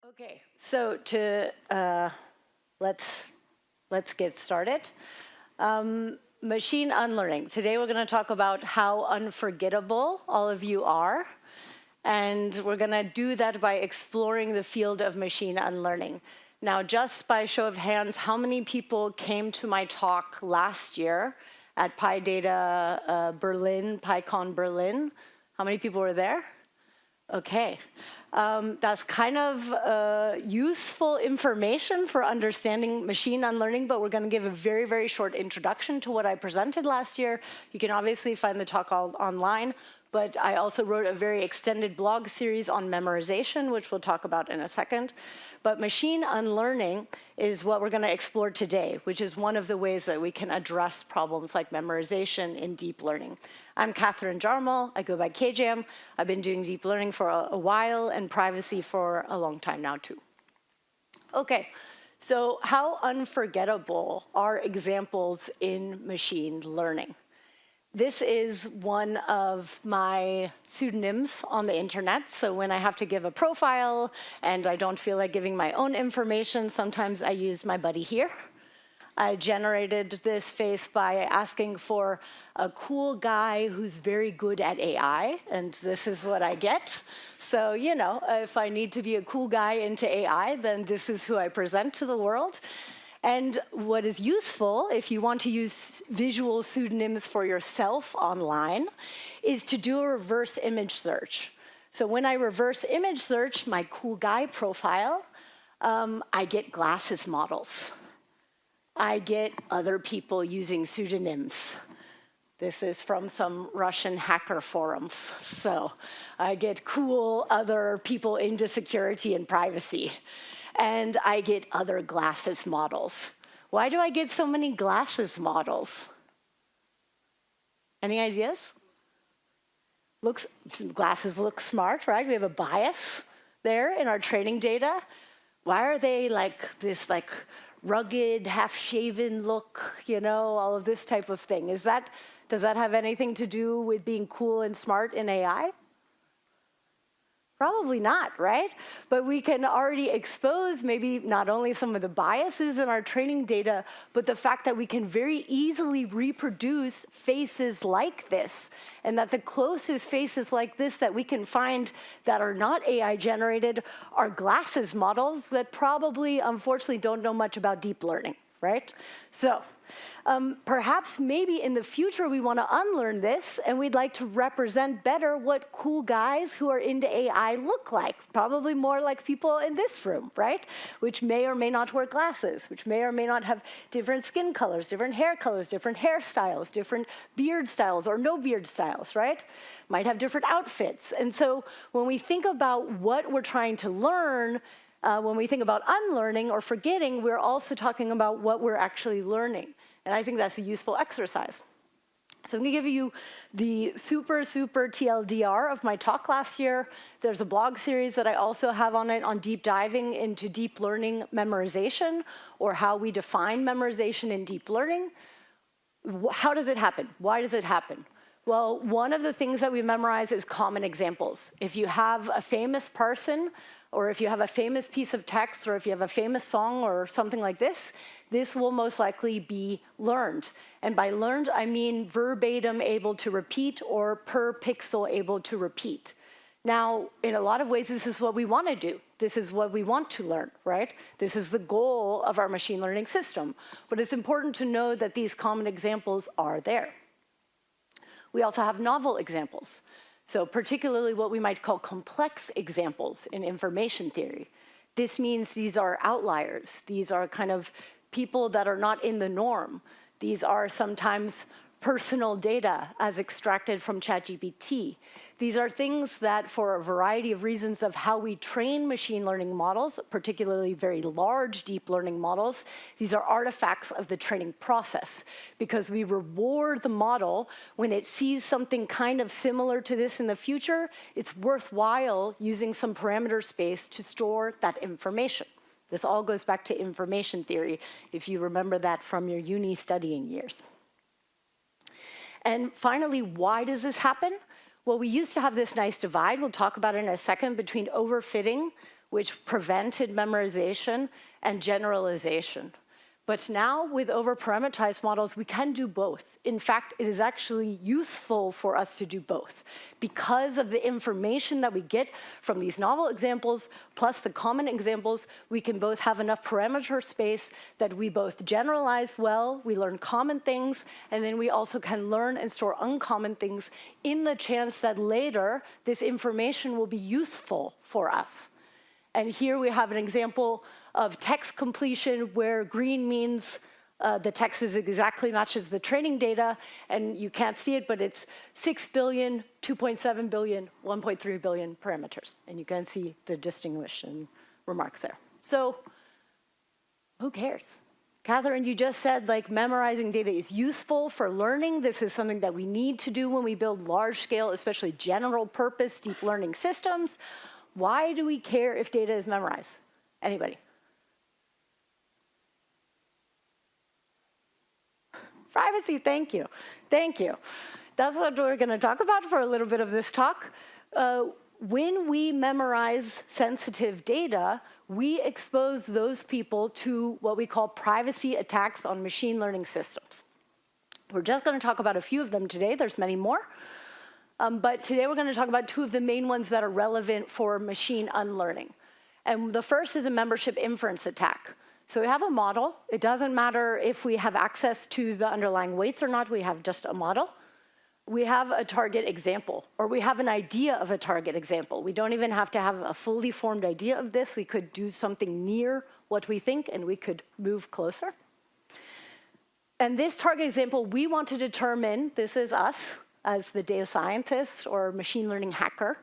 Okay, so let's get started. Machine unlearning. Today we're going to talk about how unforgettable all of you are, and we're going to do that by exploring the field of machine unlearning. Now, just by show of hands, how many people came to my talk last year at PyData Berlin, PyCon Berlin? How many people were there? Okay, that's kind of useful information for understanding machine unlearning, but we're going to give a very, very short introduction to what I presented last year. You can obviously find the talk online, but I also wrote a very extended blog series on memorization, which we'll talk about in a second. But machine unlearning is what we're going to explore today, which is one of the ways that we can address problems like memorization in deep learning. I'm Katharine Jarmul. I go by KJam. I've been doing deep learning for a while and privacy for a long time now, too. Okay, so how unforgettable are examples in machine learning? This is one of my pseudonyms on the internet. So when I have to give a profile and I don't feel like giving my own information, sometimes I use my buddy here. I generated this face by asking for a cool guy who's very good at AI, and this is what I get. So, you know, if I need to be a cool guy into AI, then this is who I present to the world. And what is useful, if you want to use visual pseudonyms for yourself online, is to do a reverse image search. So when I reverse image search my cool guy profile, I get glasses models. I get other people using pseudonyms. This is from some Russian hacker forums. So I get cool other people into security and privacy. And I get other glasses models. Why do I get so many glasses models? Any ideas? Glasses look smart, right? We have a bias there in our training data. Why are they like this rugged, half-shaven look, you know, all of this type of thing? Does that have anything to do with being cool and smart in AI? Probably not, right? But we can already expose maybe not only some of the biases in our training data, but the fact that we can very easily reproduce faces like this, and that the closest faces like this that we can find that are not AI generated are glasses models that probably, unfortunately, don't know much about deep learning, right? So perhaps maybe in the future we want to unlearn this, and we'd like to represent better what cool guys who are into AI look like. Probably more like people in this room, right? Which may or may not wear glasses, which may or may not have different skin colors, different hair colors, different hairstyles, different beard styles or no beard styles, right? Might have different outfits. And so when we think about what we're trying to learn, when we think about unlearning or forgetting, we're also talking about what we're actually learning. And I think that's a useful exercise. So I'm going to give you the super TLDR of my talk last year. There's a blog series that I also have on it on deep diving into deep learning memorization, or how we define memorization in deep learning. How does it happen? Why does it happen? Well, one of the things that we memorize is common examples. If you have a famous person, or if you have a famous piece of text, or if you have a famous song or something like this, this will most likely be learned. And by learned, I mean verbatim able to repeat, or per pixel able to repeat. Now, in a lot of ways, this is what we want to do. This is what we want to learn, right? This is the goal of our machine learning system. But it's important to know that these common examples are there. We also have novel examples. So particularly what we might call complex examples in information theory. This means these are outliers. These are kind of people that are not in the norm. These are sometimes personal data as extracted from ChatGPT. These are things that, for a variety of reasons of how we train machine learning models, particularly very large deep learning models, these are artifacts of the training process, because we reward the model when it sees something kind of similar to this in the future. It's worthwhile using some parameter space to store that information. This all goes back to information theory, if you remember that from your uni studying years. And finally, why does this happen? Well, we used to have this nice divide, we'll talk about it in a second, between overfitting, which prevented memorization and generalization. But now, with over-parameterized models, we can do both. In fact, it is actually useful for us to do both. Because of the information that we get from these novel examples, plus the common examples, we can both have enough parameter space that we both generalize well, we learn common things, and then we also can learn and store uncommon things in the chance that later this information will be useful for us. And here we have an example of text completion where green means the text is exactly matches the training data, and you can't see it, but it's 6 billion, 2.7 billion, 1.3 billion parameters. And you can see the distinguishing remarks there. So who cares? Katharine, you just said like memorizing data is useful for learning. This is something that we need to do when we build large scale, especially general purpose deep learning systems. Why do we care if data is memorized? Anybody? Privacy, thank you. Thank you. That's what we're going to talk about for a little bit of this talk. When we memorize sensitive data, we expose those people to what we call privacy attacks on machine learning systems. We're just going to talk about a few of them today. There's many more. But today we're going to talk about two of the main ones that are relevant for machine unlearning. And the first is a membership inference attack. So we have a model. It doesn't matter if we have access to the underlying weights or not. We have just a model. We have a target example, or we have an idea of a target example. We don't even have to have a fully formed idea of this. We could do something near what we think, and we could move closer. And this target example, we want to determine, this is us as the data scientist or machine learning hacker.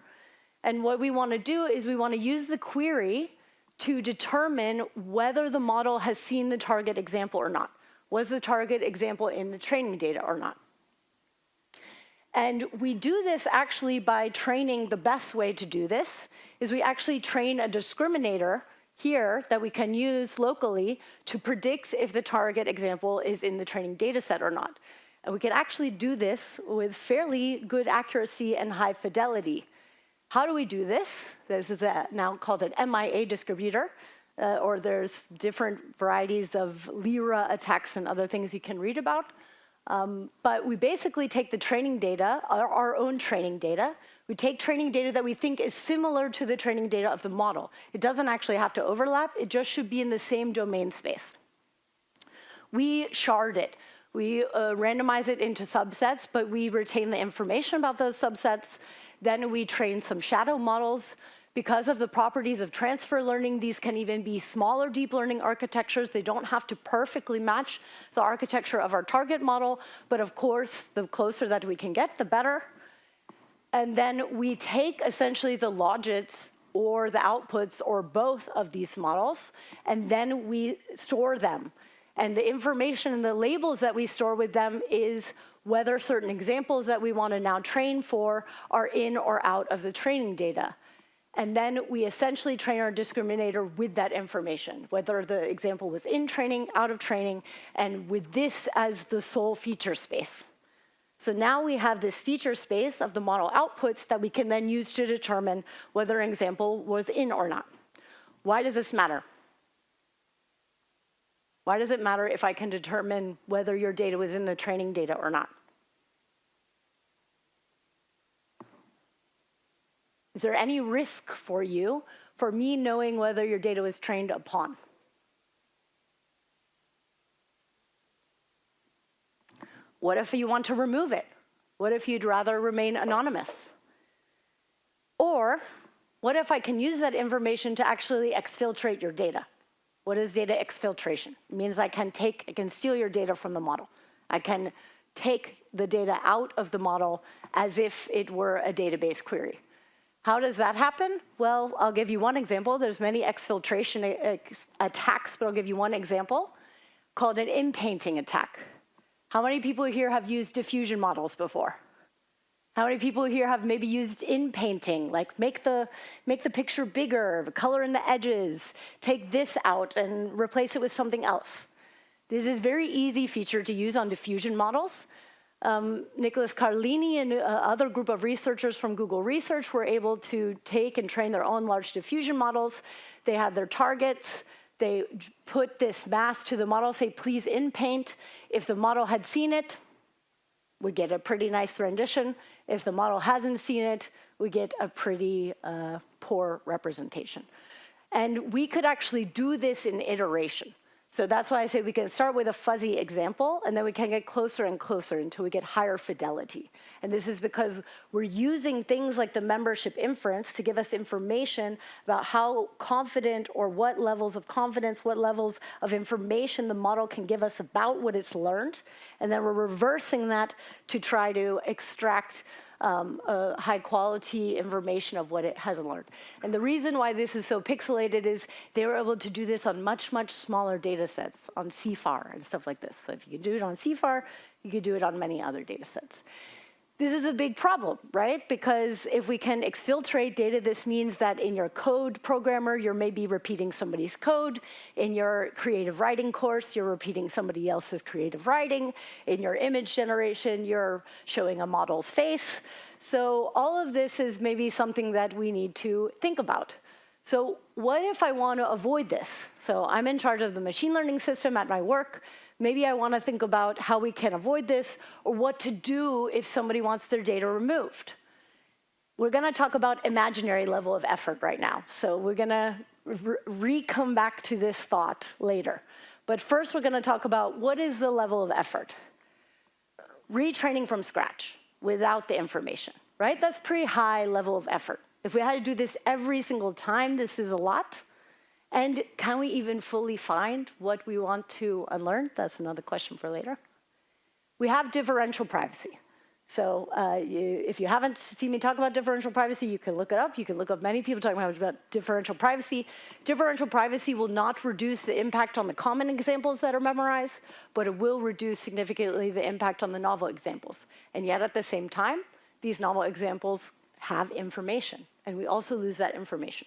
And what we want to do is we want to use the query to determine whether the model has seen the target example or not. Was the target example in the training data or not? And we do this actually by training. The best way to do this is we actually train a discriminator here that we can use locally to predict if the target example is in the training data set or not. And we can actually do this with fairly good accuracy and high fidelity. How do we do this? This is now called an MIA distributor, or there's different varieties of Lyra attacks and other things you can read about. But we basically take the training data, our own training data. We take training data that we think is similar to the training data of the model. It doesn't actually have to overlap. It just should be in the same domain space. We shard it. We randomize it into subsets, but we retain the information about those subsets. Then we train some shadow models. Because of the properties of transfer learning, these can even be smaller deep learning architectures. They don't have to perfectly match the architecture of our target model, but of course, the closer that we can get, the better. And then we take essentially the logits or the outputs or both of these models, and then we store them. And the information and the labels that we store with them is whether certain examples that we want to now train for are in or out of the training data. And then we essentially train our discriminator with that information, whether the example was in training, out of training, and with this as the sole feature space. So now we have this feature space of the model outputs that we can then use to determine whether an example was in or not. Why does this matter? Why does it matter if I can determine whether your data was in the training data or not? Is there any risk for you for me knowing whether your data was trained upon? What if you want to remove it? What if you'd rather remain anonymous? Or what if I can use that information to actually exfiltrate your data? What is data exfiltration? It means I can steal your data from the model. I can take the data out of the model as if it were a database query. How does that happen? Well, I'll give you one example. There's many exfiltration attacks, but I'll give you one example called an in-painting attack. How many people here have used diffusion models before? How many people here have maybe used in-painting, like make the picture bigger, color in the edges, take this out and replace it with something else? This is a very easy feature to use on diffusion models. Nicholas Carlini and other group of researchers from Google Research were able to take and train their own large diffusion models. They had their targets. They put this mask to the model, say, please in paint. If the model had seen it, we get a pretty nice rendition. If the model hasn't seen it, we get a pretty poor representation. And we could actually do this in iteration. So that's why I say we can start with a fuzzy example, and then we can get closer and closer until we get higher fidelity. And this is because we're using things like the membership inference to give us information about how confident or what levels of confidence, what levels of information the model can give us about what it's learned. And then we're reversing that to try to extract high quality information of what it has learned. And the reason why this is so pixelated is they were able to do this on much, much smaller data sets, on CFAR and stuff like this. So if you can do it on CFAR, you could do it on many other data sets. This is a big problem, right? Because if we can exfiltrate data, this means that in your code programmer, you're maybe repeating somebody's code. In your creative writing course, you're repeating somebody else's creative writing. In your image generation, you're showing a model's face. So all of this is maybe something that we need to think about. So what if I want to avoid this? So I'm in charge of the machine learning system at my work. Maybe I want to think about how we can avoid this, or what to do if somebody wants their data removed. We're going to talk about imaginary level of effort right now. So we're going to come back to this thought later. But first, we're going to talk about what is the level of effort. Retraining from scratch without the information, right? That's pretty high level of effort. If we had to do this every single time, this is a lot. And can we even fully find what we want to unlearn? That's another question for later. We have differential privacy. So if you haven't seen me talk about differential privacy, you can look it up. You can look up many people talking about differential privacy. Differential privacy will not reduce the impact on the common examples that are memorized, but it will reduce significantly the impact on the novel examples. And yet at the same time, these novel examples have information, and we also lose that information.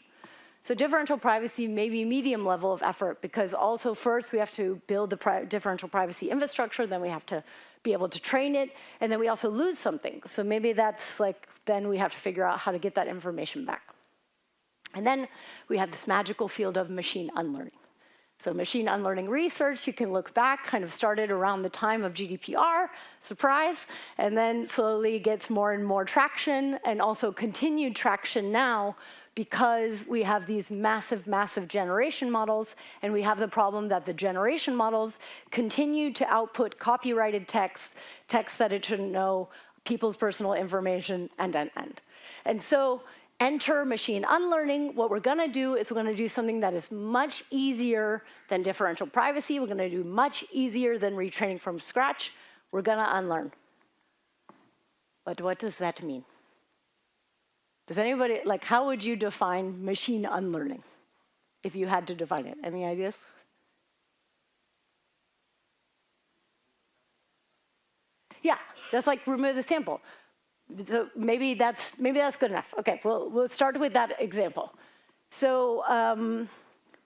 So differential privacy may be medium level of effort, because also first we have to build the differential privacy infrastructure, then we have to be able to train it, and then we also lose something. So maybe that's like, then we have to figure out how to get that information back. And then we have this magical field of machine unlearning. So machine unlearning research, you can look back, kind of started around the time of GDPR, surprise, and then slowly gets more and more traction, and also continued traction now, because we have these massive, massive generation models, and we have the problem that the generation models continue to output copyrighted text that it shouldn't know, people's personal information, and. And so enter machine unlearning. What we're going to do is we're going to do something that is much easier than differential privacy. We're going to do much easier than retraining from scratch. We're going to unlearn. But what does that mean? Does anybody, like, how would you define machine unlearning if you had to define it? Any ideas? Yeah, just like remove the sample. So maybe that's good enough. Okay, we'll start with that example. So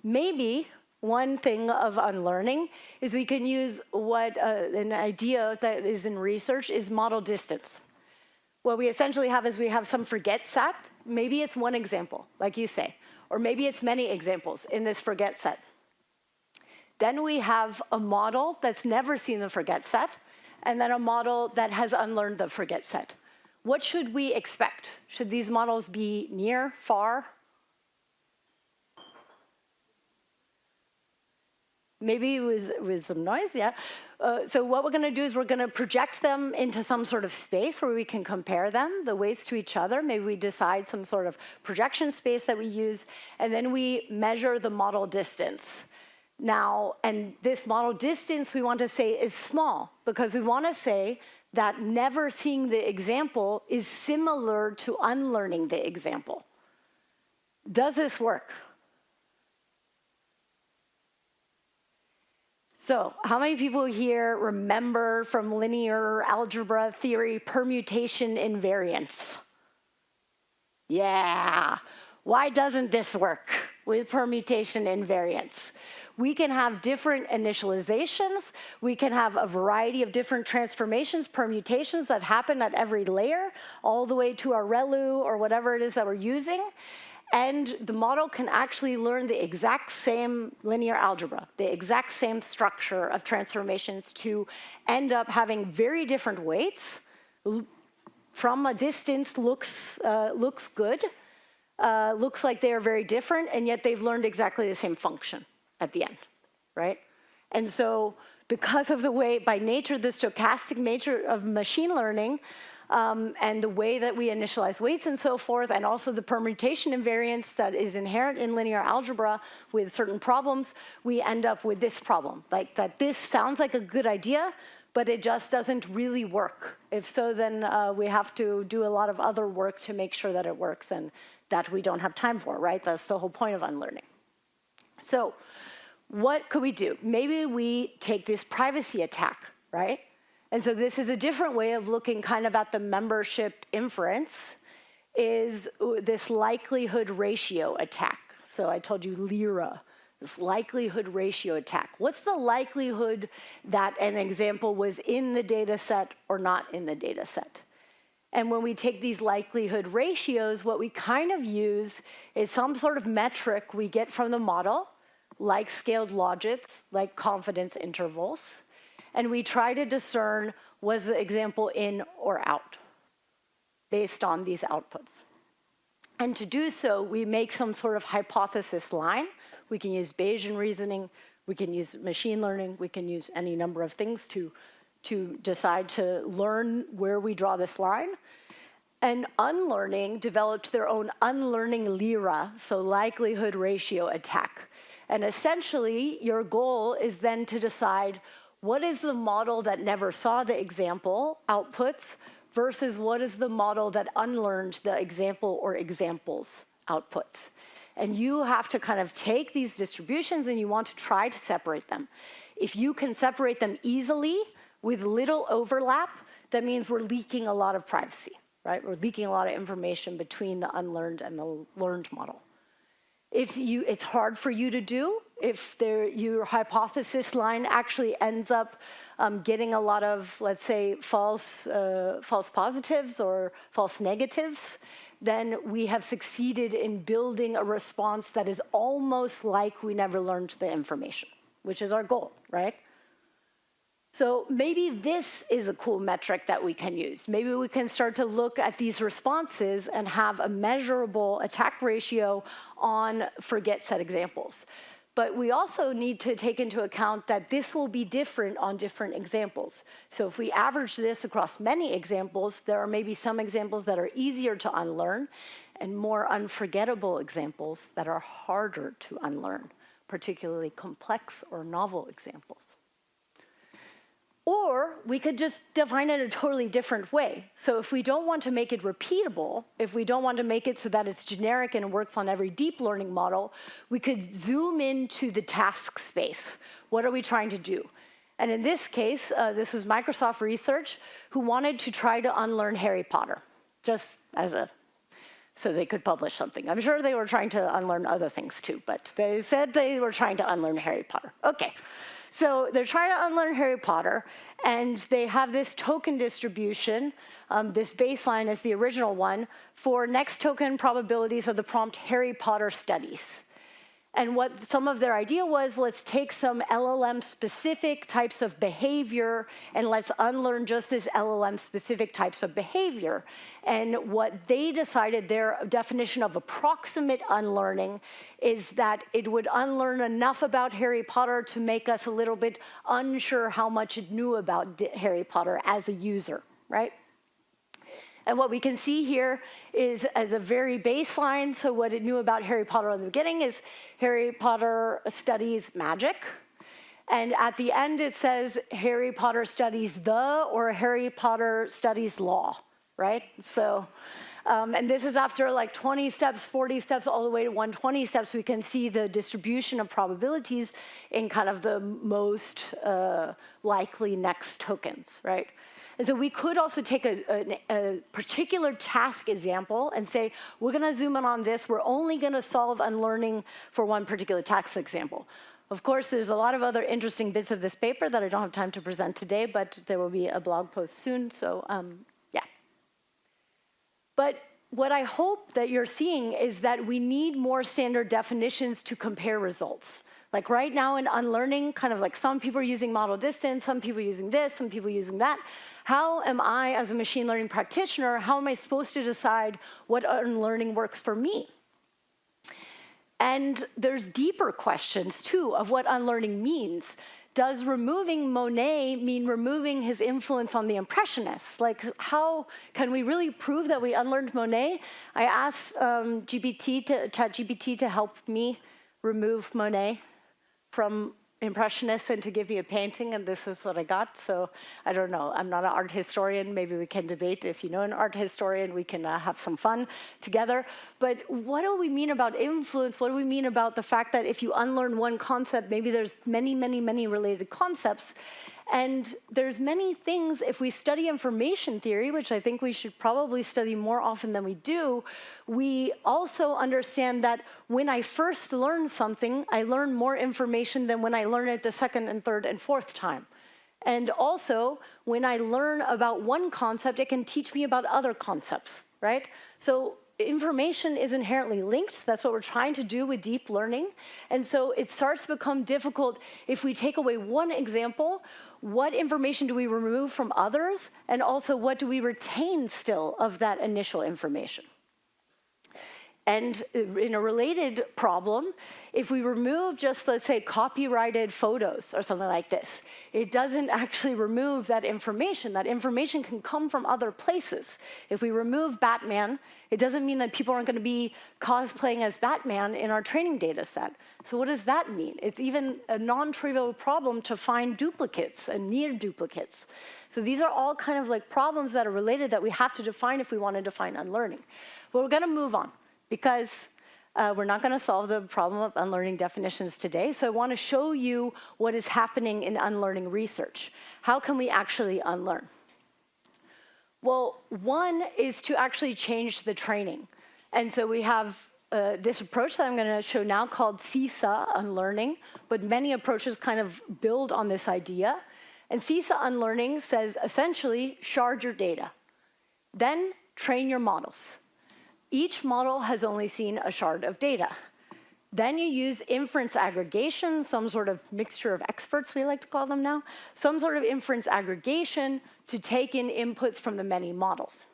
maybe one thing of unlearning is we can use what an idea that is in research is model distance. What we essentially have is we have some forget set. Maybe it's one example, like you say, or maybe it's many examples in this forget set. Then we have a model that's never seen the forget set, and then a model that has unlearned the forget set. What should we expect? Should these models be near, far? Maybe with some noise, yeah. So what we're going to do is we're going to project them into some sort of space where we can compare them, the weights to each other. Maybe we decide some sort of projection space that we use, and then we measure the model distance. Now, and this model distance we want to say is small, because we want to say that never seeing the example is similar to unlearning the example. Does this work? So how many people here remember from linear algebra theory permutation invariance? Yeah. Why doesn't this work with permutation invariance? we can have different initializations. We can have a variety of different transformations, permutations that happen at every layer, all the way to our ReLU or whatever it is that we're using. And the model can actually learn the exact same linear algebra, the exact same structure of transformations to end up having very different weights. From a distance, looks good, looks like they are very different, and yet they've learned exactly the same function at the end, right? And so because of the way, by nature, the stochastic nature of machine learning, and the way that we initialize weights and so forth, and also the permutation invariance that is inherent in linear algebra with certain problems, we end up with this problem, like that this sounds like a good idea, but it just doesn't really work. If so, then we have to do a lot of other work to make sure that it works, and that we don't have time for, right? That's the whole point of unlearning. So what could we do? Maybe we take this privacy attack, right? And so this is a different way of looking kind of at the membership inference, is this likelihood ratio attack. So I told you LIRA, this likelihood ratio attack. What's the likelihood that an example was in the data set or not in the data set? And when we take these likelihood ratios, what we kind of use is some sort of metric we get from the model, like scaled logits, like confidence intervals. And we try to discern, was the example in or out, based on these outputs. And to do so, we make some sort of hypothesis line. We can use Bayesian reasoning, we can use machine learning, we can use any number of things to decide to learn where we draw this line. And unlearning developed their own unlearning LIRA, so likelihood ratio attack. And essentially, your goal is then to decide, what is the model that never saw the example outputs versus what is the model that unlearned the example or examples outputs? And you have to kind of take these distributions and you want to try to separate them. If you can separate them easily with little overlap, that means we're leaking a lot of privacy, right? We're leaking a lot of information between the unlearned and the learned model. It's hard for you to do, if your hypothesis line actually ends up getting a lot of, let's say, false positives or false negatives, then we have succeeded in building a response that is almost like we never learned the information, which is our goal, right? So maybe this is a cool metric that we can use. Maybe we can start to look at these responses and have a measurable attack ratio on forget set examples. But we also need to take into account that this will be different on different examples. So if we average this across many examples, there are maybe some examples that are easier to unlearn and more unforgettable examples that are harder to unlearn, particularly complex or novel examples. Or we could just define it a totally different way. So if we don't want to make it repeatable, if we don't want to make it so that it's generic and works on every deep learning model, we could zoom into the task space. What are we trying to do? And in this case, this was Microsoft Research, who wanted to try to unlearn Harry Potter, just as so they could publish something. I'm sure they were trying to unlearn other things too, but they said they were trying to unlearn Harry Potter. Okay. So they're trying to unlearn Harry Potter, and they have this token distribution. This baseline is the original one for next token probabilities of the prompt Harry Potter studies. And what some of their idea was, let's take some LLM-specific types of behavior and let's unlearn just this LLM-specific types of behavior. And what they decided, their definition of approximate unlearning, is that it would unlearn enough about Harry Potter to make us a little bit unsure how much it knew about Harry Potter as a user, right? And what we can see here is the very baseline. So what it knew about Harry Potter in the beginning is Harry Potter studies magic. And at the end, it says Harry Potter studies the, or Harry Potter studies law, right? So, and this is after like 20 steps, 40 steps, all the way to 120 steps. We can see the distribution of probabilities in kind of the most likely next tokens, right? And so we could also take a particular task example and say, we're going to zoom in on this. We're only going to solve unlearning for one particular task example. Of course, there's a lot of other interesting bits of this paper that I don't have time to present today, but there will be a blog post soon, so yeah. But what I hope that you're seeing is that we need more standard definitions to compare results. Like right now in unlearning, kind of like some people are using model distance, some people using this, some people using that. How am I, as a machine learning practitioner, how am I supposed to decide what unlearning works for me? And there's deeper questions, too, of what unlearning means. Does removing Monet mean removing his influence on the Impressionists? Like, how can we really prove that we unlearned Monet? I asked ChatGPT to help me remove Monet from Impressionists and to give me a painting, and this is what I got. So I don't know. I'm not an art historian. Maybe we can debate. If you know an art historian, we can have some fun together. But what do we mean about influence? What do we mean about the fact that if you unlearn one concept, maybe there's many, many, many related concepts? And there's many things, if we study information theory, which I think we should probably study more often than we do, we also understand that when I first learn something, I learn more information than when I learn it the second and third and fourth time. And also, when I learn about one concept, it can teach me about other concepts, right? So information is inherently linked. That's what we're trying to do with deep learning. And so it starts to become difficult if we take away one example. What information do we remove from others? And also, what do we retain still of that initial information? And in a related problem, if we remove just, let's say, copyrighted photos or something like this, it doesn't actually remove that information. That information can come from other places. If we remove Batman, it doesn't mean that people aren't going to be cosplaying as Batman in our training data set. So what does that mean? It's even a non-trivial problem to find duplicates and near duplicates. So these are all kind of like problems that are related that we have to define if we want to define unlearning. But we're going to move on, because we're not going to solve the problem of unlearning definitions today. So I want to show you what is happening in unlearning research. How can we actually unlearn? Well, one is to actually change the training. And so we have this approach that I'm going to show now called CISA unlearning, but many approaches kind of build on this idea. And CISA unlearning says, essentially, shard your data. Then train your models. Each model has only seen a shard of data. Then you use inference aggregation, some sort of mixture of experts, we like to call them now, some sort of inference aggregation to take in inputs from the many models.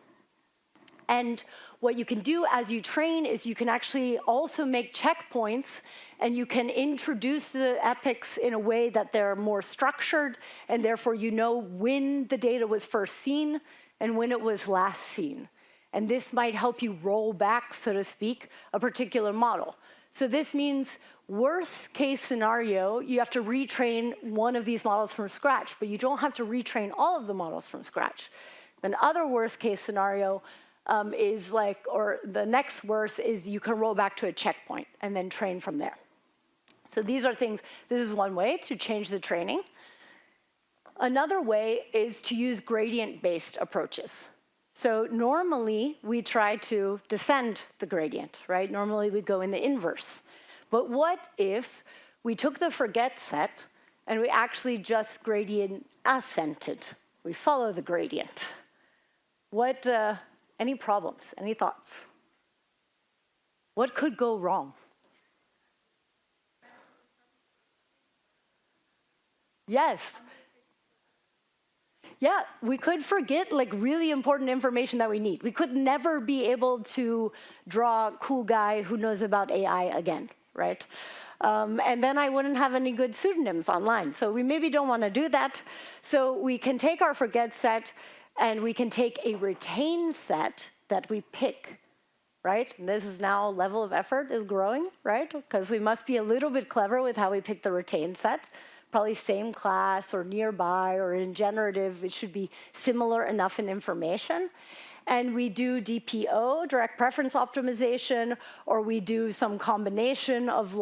And what you can do as you train is you can actually also make checkpoints, and you can introduce the epochs in a way that they're more structured, and therefore you know when the data was first seen and when it was last seen. And this might help you roll back, so to speak, a particular model. So this means worst case scenario, you have to retrain one of these models from scratch, but you don't have to retrain all of the models from scratch. Then other worst case scenario is like, or the next worst is you can roll back to a checkpoint and then train from there. So these are things, this is one way to change the training. Another way is to use gradient-based approaches. So normally, we try to descend the gradient, right? Normally, we go in the inverse. But what if we took the forget set and we actually just gradient ascended? We follow the gradient. What, any problems, any thoughts? What could go wrong? Yes. Yeah, we could forget like really important information that we need. We could never be able to draw a cool guy who knows about AI again, right? And then I wouldn't have any good pseudonyms online. So we maybe don't want to do that. So we can take our forget set and we can take a retain set that we pick, right? And this is now level of effort is growing, right? Because we must be a little bit clever with how we pick the retain set. Probably same class or nearby or in generative, it should be similar enough in information. And we do DPO, direct preference optimization, or we do some combination of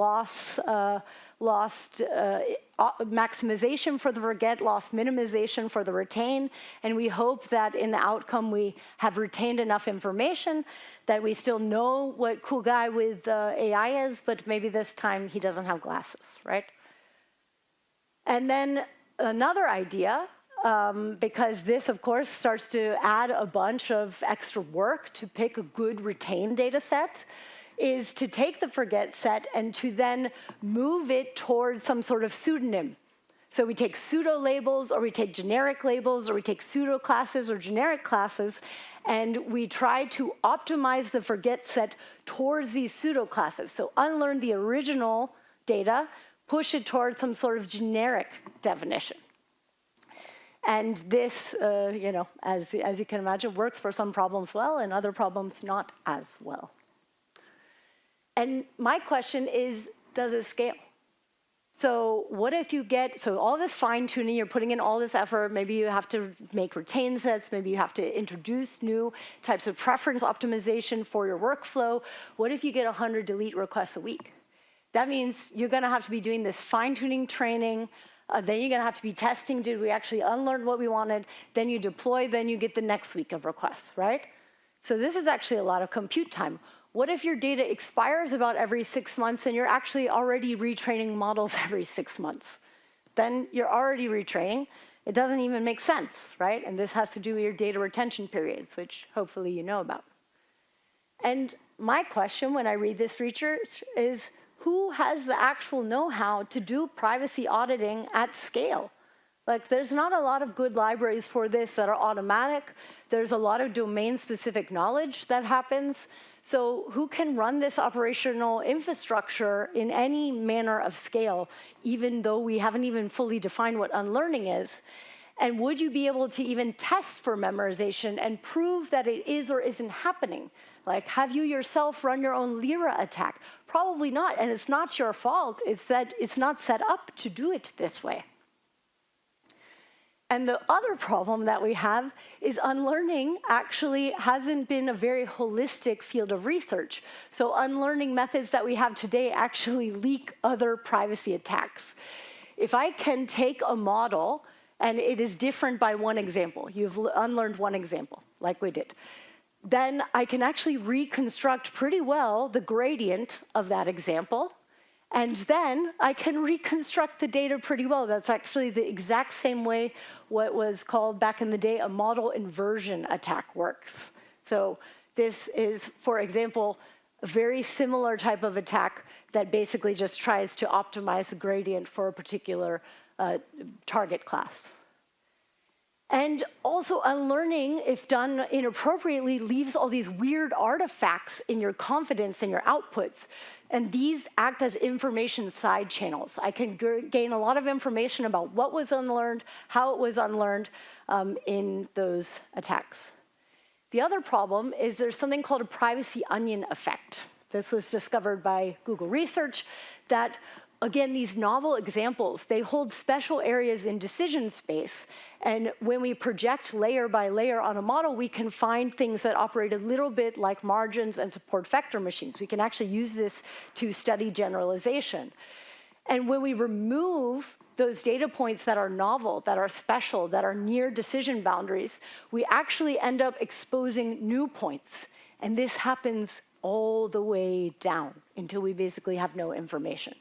maximization for the forget, loss minimization for the retain. And we hope that in the outcome we have retained enough information that we still know what cool guy with AI is, but maybe this time he doesn't have glasses, right? And then another idea, because this, of course, starts to add a bunch of extra work to pick a good retained data set, is to take the forget set and to then move it towards some sort of pseudonym. So we take pseudo labels, or we take generic labels, or we take pseudo classes or generic classes, and we try to optimize the forget set towards these pseudo classes. So unlearn the original data, push it towards some sort of generic definition. And this, as you can imagine, works for some problems well and other problems not as well. And my question is, does it scale? So what if you get, so all this fine-tuning, you're putting in all this effort, maybe you have to make retained sets, maybe you have to introduce new types of preference optimization for your workflow. What if you get 100 delete requests a week? That means you're gonna have to be doing this fine-tuning training, then you're gonna have to be testing, did we actually unlearn what we wanted? Then you deploy, then you get the next week of requests, right? So this is actually a lot of compute time. What if your data expires about every 6 months and you're actually already retraining models every 6 months? Then you're already retraining. It doesn't even make sense, right? And this has to do with your data retention periods, which hopefully you know about. And my question when I read this research is, who has the actual know-how to do privacy auditing at scale? Like, there's not a lot of good libraries for this that are automatic. There's a lot of domain-specific knowledge that happens. So who can run this operational infrastructure in any manner of scale, even though we haven't even fully defined what unlearning is? And would you be able to even test for memorization and prove that it is or isn't happening? Like, have you yourself run your own Lyra attack? Probably not, and it's not your fault. It's that it's not set up to do it this way. And the other problem that we have is unlearning actually hasn't been a very holistic field of research. So unlearning methods that we have today actually leak other privacy attacks. If I can take a model, and it is different by one example, you've unlearned one example, like we did, then I can actually reconstruct pretty well the gradient of that example, and then I can reconstruct the data pretty well. That's actually the exact same way what was called back in the day a model inversion attack works. So this is, for example, a very similar type of attack that basically just tries to optimize the gradient for a particular target class. And also unlearning, if done inappropriately, leaves all these weird artifacts in your confidence and your outputs. And these act as information side channels. I can gain a lot of information about what was unlearned, how it was unlearned in those attacks. The other problem is there's something called a privacy onion effect. This was discovered by Google Research that, again, these novel examples, they hold special areas in decision space. And when we project layer by layer on a model, we can find things that operate a little bit like margins and support vector machines. We can actually use this to study generalization. And when we remove those data points that are novel, that are special, that are near decision boundaries, we actually end up exposing new points. And this happens all the way down until we basically have no information.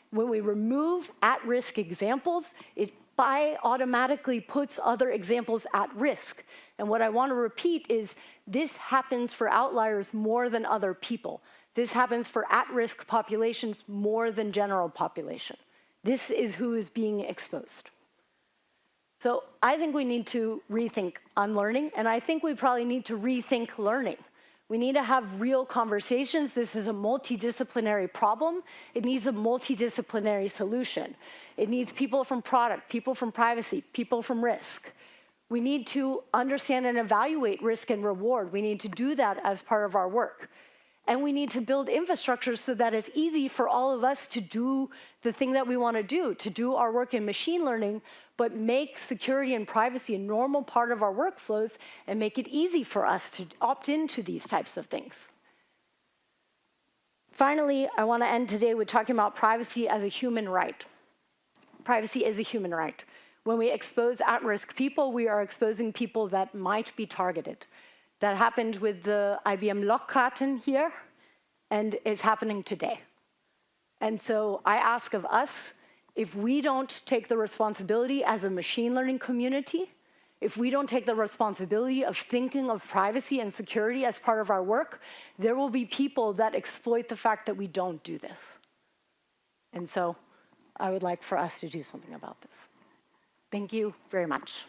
When we remove at-risk examples, it automatically puts other examples at risk. And what I want to repeat is this happens for outliers more than other people. This happens for at-risk populations more than general population. This is who is being exposed. So I think we need to rethink unlearning, and I think we probably need to rethink learning. We need to have real conversations. This is a multidisciplinary problem. It needs a multidisciplinary solution. It needs people from product, people from privacy, people from risk. We need to understand and evaluate risk and reward. We need to do that as part of our work. And we need to build infrastructure so that it's easy for all of us to do the thing that we want to do our work in machine learning, but make security and privacy a normal part of our workflows and make it easy for us to opt into these types of things. Finally, I want to end today with talking about privacy as a human right. Privacy is a human right. When we expose at-risk people, we are exposing people that might be targeted. That happened with the IBM Lockkarten here, and is happening today. And so I ask of us, if we don't take the responsibility as a machine learning community, if we don't take the responsibility of thinking of privacy and security as part of our work, there will be people that exploit the fact that we don't do this. And so I would like for us to do something about this. Thank you very much.